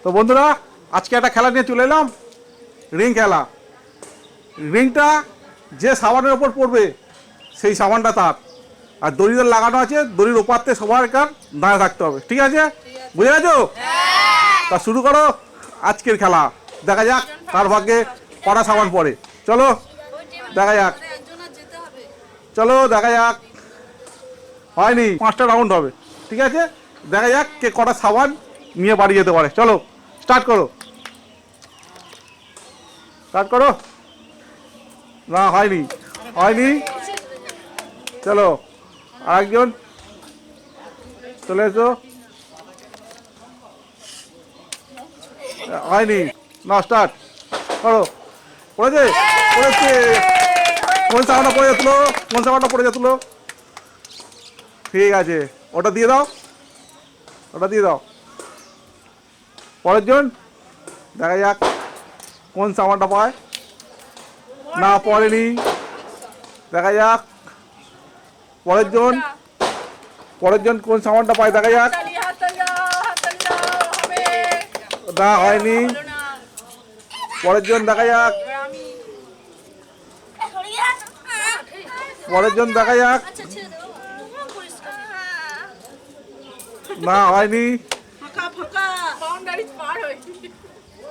তো বন্ধুরা আজকে একটা খেলা নিয়ে চলে এলাম, রিং খেলা। রিংটা যে সাবানের ওপর পড়বে সেই সাবানটা তার, আর দড়িতে লাগানো আছে, দড়ির ওপারতে সবার দাঁড়িয়ে থাকতে হবে। ঠিক আছে, বুঝে গেছো? তা শুরু করো আজকের খেলা, দেখা যাক তার ভাগ্যে কটা সাবান পড়ে। চলো দেখা যাক, চলো দেখা যাক। হয়নি, 5টা রাউন্ড হবে। ঠিক আছে, দেখা যাক কে কটা সাবান নিয়ে বাড়ি যেতে পারে। চলো স্টার্ট করো, স্টার্ট করো। না হয়নি, হয়নি। চলো আরেকজন চলে এসো। হয়নি, না স্টার্ট করো। পড়েছে, পড়েছে। কোন সাবানটা পড়ে যেতলো, কোন সাবানটা পড়ে যেতলো? ঠিক আছে, ওটা দিয়ে দাও, ওটা দিয়ে দাও। পরের জন দেখা যাক কোন সাবানটা পায়। না পড়েনি, দেখা যাক। পরের জন, পরের জন কোন সাবানটা পায় দেখা যাক। না হয়নি, পরের জন দেখা যাক। পরের জন দেখা যাক। না হয়নি।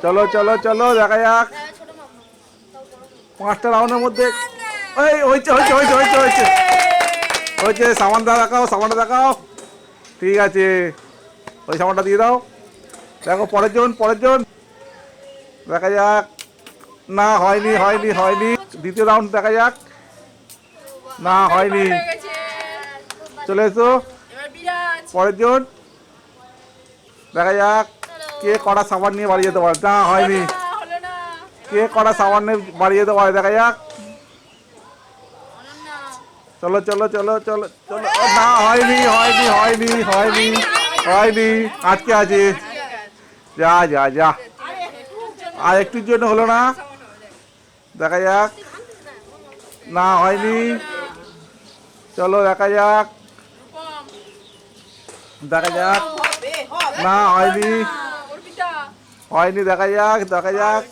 চলো চলো চলো দেখা যাক। 5টা রাউন্ডের মধ্যে এই হয়েছে হয়েছে হয়েছে হয়েছে হয়েছে হয়েছে। সাবানটা দেখাও, সাবানটা দেখাও। ঠিক আছে, ওই সাবানটা দিয়ে দাও। দেখো পরের জন, পরের জন দেখা যাক। না হয়নি, হয়নি, হয়নি। দ্বিতীয় রাউন্ড দেখা যাক। না হয়নি, চলে এসো। পরের জন দেখা যাক কে কটা সাবান নিয়ে বাড়ি যেতে পারে। না হয়নি, কে কটা সাবান নিয়ে বাড়ি যেতে পারে দেখা যাক। চলো চলো চলো চলো চলো। না হয়নি, হয়নি, হয়নি, হয়নি, হয়নি। আজকে আছে, যা যা যা। আর একটুর জন্য হলো না, দেখা যাক। না হয়নি, চলো দেখা যাক, দেখা যাক। না হয়নি, হয়নি, দেখা যাক, দেখা যাক,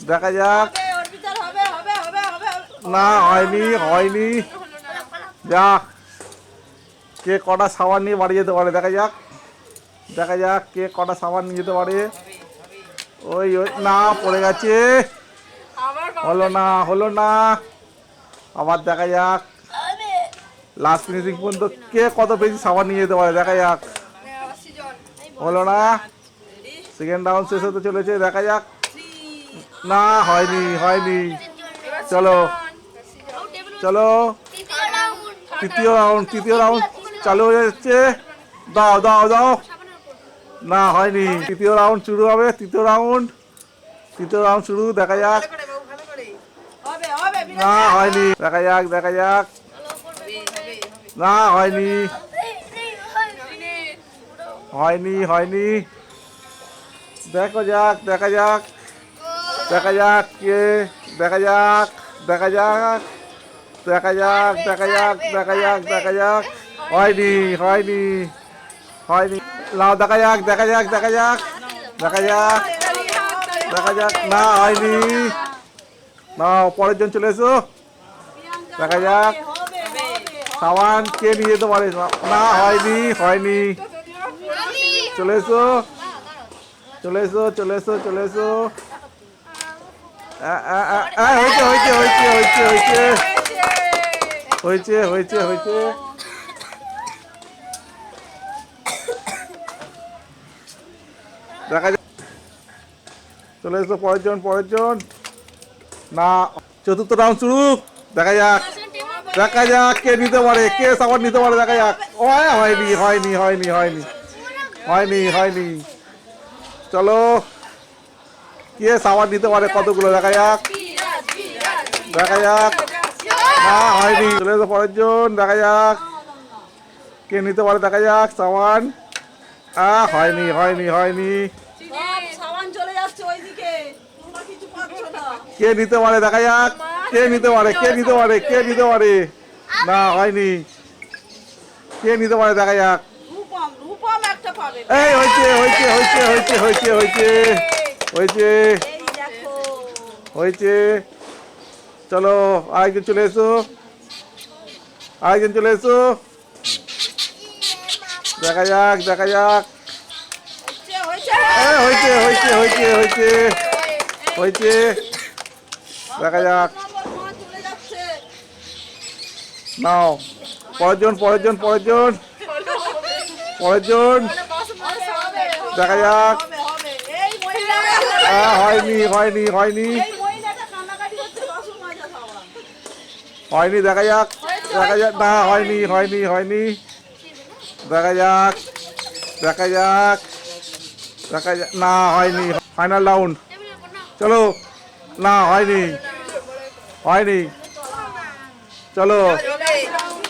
দেখা যাক। না হয়নি, হয়নি। যা, কে কটা সাবান নিয়ে বাড়ি যেতে পারে দেখা যাক। দেখা যাক কে কটা সাবান নিয়ে যেতে পারে। ওই ওই না, পড়ে গেছে। হলো না, হলো না। আবার দেখা যাক লাস্ট ফিনিশিং পর্যন্ত কে কত বেশি সাবান নিয়ে যেতে পারে দেখা যাক। হলো না, সেকেন্ড রাউন্ড শেষ হতে চলেছে, দেখা যাক। না হয়নি, হয়নি। চলো চলো, তৃতীয় রাউন্ড, তৃতীয় রাউন্ড চালু হয়ে যাচ্ছে। দাও দাও দাও। না হয়নি, তৃতীয় রাউন্ড শুরু হবে। তৃতীয় রাউন্ড, তৃতীয় রাউন্ড শুরু, দেখা যাক। না হয়নি, দেখা যাক, দেখা যাক। না হয়নি, হয়নি, হয়নি। দেখো যাক, দেখা যাক, দেখা যাক কে, দেখা যাক, দেখা যাক, দেখা যাক, দেখা যাক, দেখা যাক, দেখা যাক। হয়নি, হয়নি, হয়নি। নাও দেখা যাক, দেখা যাক, দেখা যাক, দেখা যাক, দেখা যাক। না হয়নি। নাও পরের জন চলে এসো, দেখা যাক সাবান কে নিয়ে যেতে পারে। না হয়নি, হয়নি। চলে এসো, চলে এসো, চলে এসো, চলে এসো। হয়েছে হয়েছে হয়েছে হয়েছে হয়েছে হয়েছে হয়েছে হয়েছে। দেখা যাক, চলে এসো পরের জন, পরের জন। না, চতুর্থ রাউন্ড শুরু, দেখা যাক, দেখা যাক কে নিতে পারে, কে সাবান নিতে পারে দেখা যাক। ও হয়নি, হয়নি, হয়নি, হয়নি, হয়নি, হয়নি। চলো কে সাবান নিতে পারে কতগুলো দেখা যাক, দেখা যাক। না হয়নি, চলে এসো পরের জন, দেখা যাক কে নিতে পারে দেখা যাক সাবান। হয়নি, হয়নি, হয়নি। কে নিতে পারে দেখা যাক, কে নিতে পারে, কে নিতে পারে, কে নিতে পারে। না হয়নি, কে নিতে পারে দেখা যাক। এই হয়েছে হয়েছে হয়েছে হয়েছে হয়েছে হয়েছে হয়েছে হয়েছে। চলো আরেকজন চলে এসো, আরেকজন চলে এসো। দেখা যাক দেখা যাক। হয়েছে হয়েছে হয়েছে হয়েছে হয়েছে। দেখা যাক। নাও পরের জন পরের জন পরের জন পরের জন। দেখা যাক। হয়নি হয়নি হয়নি হয়নি। দেখা যাক দেখা যাক। না হয়নি হয়নি হয়নি। দেখা যাক দেখা যাক দেখা যাক। না হয়নি। Final round. চলো। না হয়নি হয়নি। চলো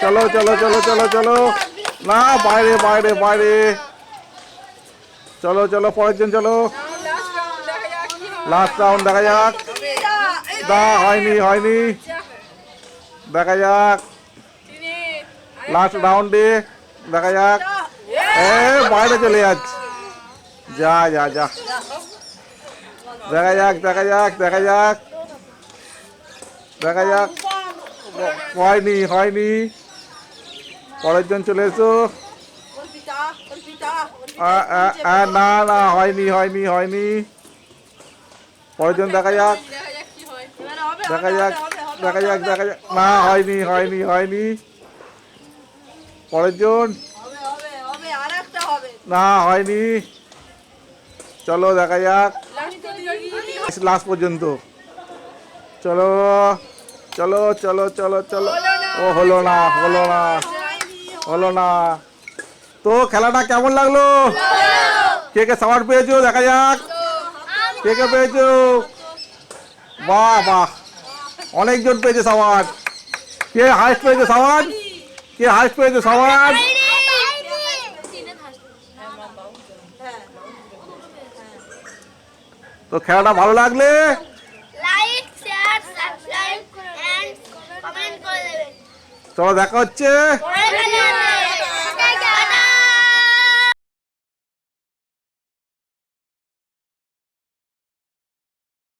চলো চলো চলো চলো চলো। না বাইরে বাইরে বাইরে। চলো চলো পরের জন চলো। Last round. দেখা যাক। না হয়নি হয়নি। দেখা যাক লাস্ট রাউন্ডে। দেখা যাক। বাইরে চলে যাচ্ছে। যা যা যা। দেখা যাক দেখা যাক দেখা যাক দেখা যাক। হয়নি হয়নি। পরের জন চলে এসো। না না হয়নি হয়নি হয়নি। পরের জন দেখা যাক দেখা যাক দেখা যাক দেখা যাক। না হয়নি হয়নি হয়নি। পরের জন। না হয়নি। চলো দেখা যাক লাস্ট পর্যন্ত। চলো চলো চলো চলো চলো। ও হলো না হলো না হলো না। তো খেলাটা কেমন লাগলো? কে কে সাওয়ার পেয়েছো? দেখা যাক কে কে পেয়েছো। বাহ বাহ অনেকজন পেয়েছে সাওয়ার। কে হাইস্ট পেয়েছে সাওয়ার? কে হাইস্ট পেয়েছে সাওয়ার? তো খেলাটা ভালো লাগলে like share subscribe and comment করে দেবেন। চলো দেখা হচ্ছে।